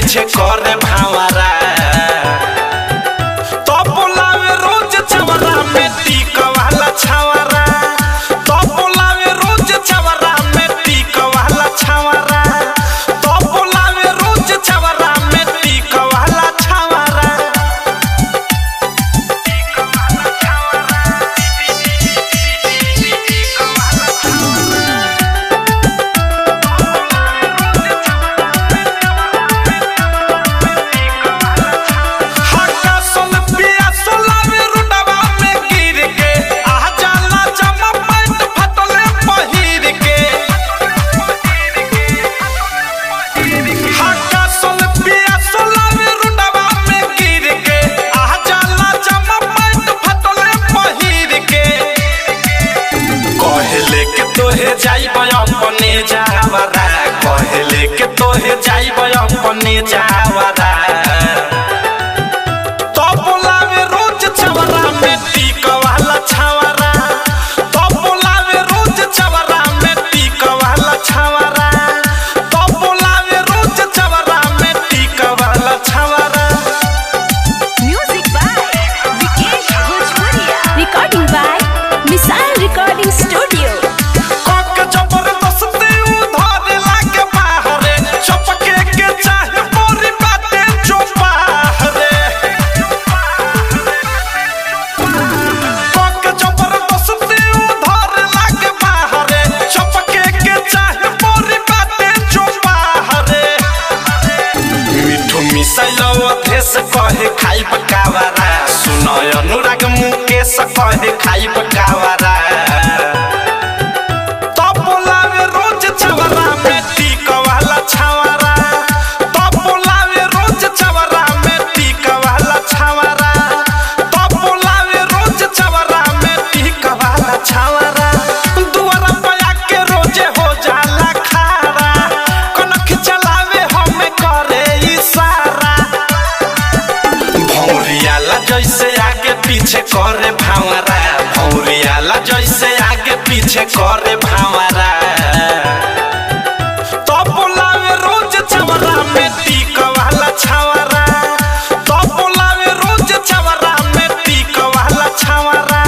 पीछे करे भावरा तो बोलावे रोज चवरा में टीक वाला छवरा तो बोलावे रोज चवरा में टीक वाला छवरा तो बोलावे रोज चवरा में टीक वाला छवरा अपने जावरा कहले के तोहे जाइब अपने जावरा तो बोलावे रोज चवरा में टीक वाला छवरा तो बोलावे रोज चवरा में टीक वाला छवरा तो बोलावे रोज चवरा में टीक वाला छवरा। Music by Vikesh Bhojpuriya, recording by missile recording studio. कहे खाई पकावरा सुनो अनुराग मुकेश कहे खाई पकावरा तो बोलावे रोज चवरा में टीक वाला छवरा तो बोलावे रोज चवरा में टीक वाला छवरा तो बोलावे रोज चवरा में टीक वाला छवरा दुआरा पे के रोजे हो जाला खारा कनख चलावे हमें करे इशारा भौरियाला जैसे आगे पीछे करे भावरा भौरियाला जैसे आगे पीछे करे भावरा तो बोलावे रोज चवरा में टीक वाला छवरा तो बोलावे रोज चवरा में टीक वाला छवरा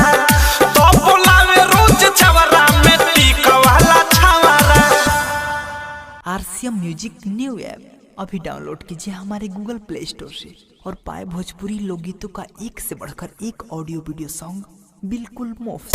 तो बोलावे रोज चवरा में टीक वाला छवरा। आरसीएम म्यूजिक न्यू ऐप अभी डाउनलोड कीजिए हमारे गूगल प्ले स्टोर से और पाए भोजपुरी लोकगीतों का एक से बढ़कर एक ऑडियो वीडियो सॉन्ग बिल्कुल मुफ्त।